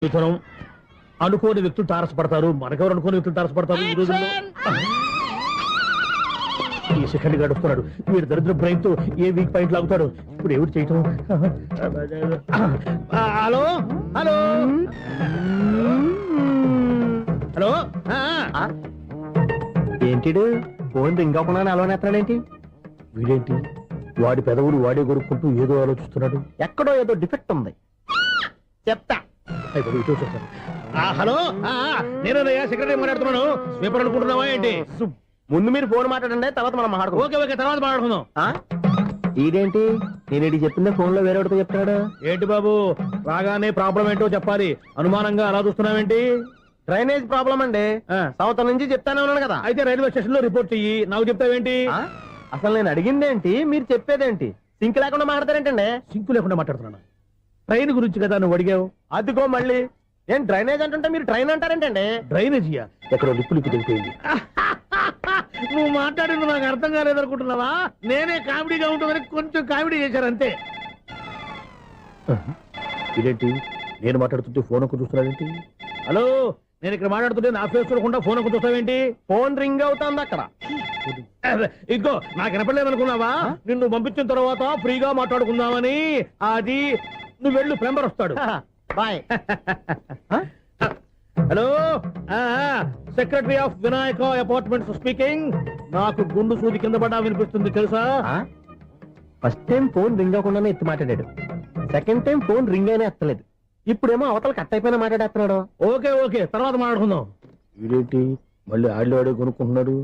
ఇతరం అనుకోని వ్యక్తులు తారసపడతారు, మనకెవరు అనుకోని వ్యక్తులు తారసపడతారు ఈ రోజుల్లో. ఈ సెకండ్ గడుస్తున్నాడు వీడు దరిద్ర బ్రెయిన్ తో ఏ వీక్ పాయింట్ లాగుతాడు. ఇప్పుడు ఎవరు చేయటం? Hello hello hello. ఏంటిడు ఫోన్ రింగ్ అవ్వకుండా అలవనేస్తాడేంటి? వీడేంటి వాడి పెదవులు వాడే కొరుక్కుంటూ ఏదో ఆలోచిస్తున్నాడు. ఎక్కడో ఏదో డిఫెక్ట్ ఉంది, చెప్తా. హలో నేనయ్యా సెక్రటరీ మాట్లాడుతున్నాను. స్వీపర్ అనుకుంటున్నావా ఏంటి? ముందు మీరు ఫోన్ మాట్లాడండి, తర్వాత మనం మాట్లాడుకో. ఓకే ఓకే తర్వాత మాట్లాడుకుందాం. ఇదేంటి నేను చెప్పిందే ఫోన్ లో వేరే ఒకటి చెప్తాడు. ఏంటి బాబు రాగానే ప్రాబ్లం ఏంటో చెప్పాలి, అనుమానంగా అలా చూస్తున్నావేంటి? డ్రైనేజ్ ప్రాబ్లం అండి, సంవత్సరం నుంచి చెప్తానే ఉన్నాను కదా. అయితే రైల్వే స్టేషన్ లో రిపోర్ట్ చెయ్యి, నాకు చెప్తావేంటి? అసలు నేను అడిగిందేంటి, మీరు చెప్పేదేంటి? సింక్ లేకుండా మాట్లాడతారేంటండి? సింకు లేకుండా మాట్లాడుతున్నాను. ట్రైన్ గురించి కదా నువ్వు అడిగావు. అదిగో మళ్ళీ ఏం డ్రైనేజ్ అంటుంటే మీరు ట్రైన్ అంటారేంటండి? డ్రైనేజీయా? ఎక్కడో లిప్పు తెగిపోయింది. నువ్వు మాట్లాడింది నాకు అర్థం కాలేదనుకుంటున్నావా? నేనే కామెడీగా ఉంటుందని కొంచెం కామెడీ చేశారు అంతే. ఇదేంటి నేను మాట్లాడుతుంటే ఫోన్ ఒక్క చూస్తున్నావేంటి? హలో నేను ఇక్కడ మాట్లాడుతుంటే నా ఫేస్ చూడకుండా ఫోన్ ఒక్క చూస్తావేంటి? ఫోన్ రింగ్ అవుతుంది అక్కడ. ఇంకో నాకు వినపడలేదు అనుకున్నావా? నిన్ను పంపించిన తర్వాత ఫ్రీగా మాట్లాడుకుందామని. అది నువ్వు వెళ్ళు, ప్లంబర్ వస్తాడు. Bye. Hello secretary of Vinayaka apartments speaking. నాకు గుండు సూది కింద పడ్డా వినిపిస్తుంది తెలుసా? ఫస్ట్ టైం ఫోన్ రింగ్ అవ్వకుండానే ఎత్తి మాట్లాడాడు, సెకండ్ టైం ఫోన్ రింగ్ అయినా ఎత్తలేదు, ఇప్పుడేమో అవతల కట్ అయిపోయినా మాట్లాడేస్తున్నాడు. ఓకే ఓకే తర్వాత మాట్లాడుకుందాం. వీడేంటి మళ్ళీ ఆడిలో ఆడే కొనుక్కుంటున్నాడు.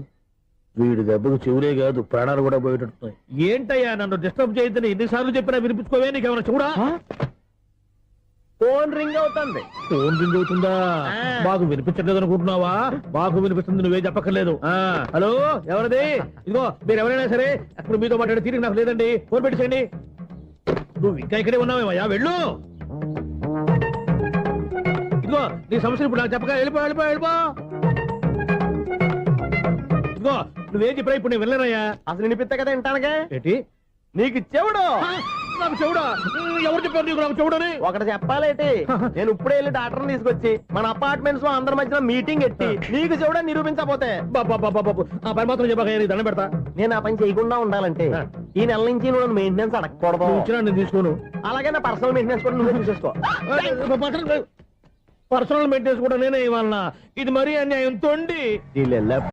వీడి దెబ్బకు చెవులే కాదు ప్రాణాలు కూడా పోయేటట్టున్నాయి. ఏంటయ్యా నన్ను డిస్టర్బ్ చేయొద్దని ఎన్నిసార్లు చెప్పినా వినిపించుకోవే, నీకేమైనా చూడా? ఫోన్ రింగ్ అవుతుంది. ఫోన్ రింగ్ అవుతుందా? మాకు వినిపించట్లేదు అనుకుంటున్నావా? మాకు వినిపిస్తుంది, నువ్వే చెప్పక్కర్లేదు. హలో ఎవరిది? ఇదిగో మీరు ఎవరైనా సరే అప్పుడు మీతో మాట్లాడే తీరిక నాకు లేదండి, ఫోన్ పెట్టేసేయండి. నువ్వు ఇంకా ఇక్కడే ఉన్నావేమయ్యా, వెళ్ళు. ఇదిగో నీ సమస్యలు ఇప్పుడు నాకు చెప్పక వెళ్ళిపో వెళ్ళిపో వెళ్ళిపో. ఇదిగో నువ్వేం చెప్పా ఇప్పుడు నేను వెళ్ళానయ్యా. అసలు వినిపిస్తా కదా వింటానుగా. ఏంటి నీకు చెవుడు? నాకు చెవుడా? ఎవరు చెప్పారు నీకు నాకు చెవుడని? ఒకటి చెప్పాలేటి, నేను ఇప్పుడే వెళ్ళి డాక్టర్ తీసుకొచ్చి మన అపార్ట్మెంట్స్ లో అందరి మధ్యన మీటింగ్ ఎట్టి నీకు చెవుడా నిరూపించకపోతే ఆ పని మాత్రం చెప్పక దండం పెడతా. నేను ఆ పని చేయకుండా ఉండాలంటే ఈ నెల నుంచి నువ్వు మెయింటెనెన్స్ అడగకూడదు. నేను తీసుకోను. అలాగే నా పర్సనల్ మెయింటెనెన్స్ కూడా నువ్వే చూసేసుకో. పర్సనల్ మెయింటెనెన్స్ కూడా నేనే ఇవ్వాలన్నా? ఇది మరీ అన్యాయం తోండి.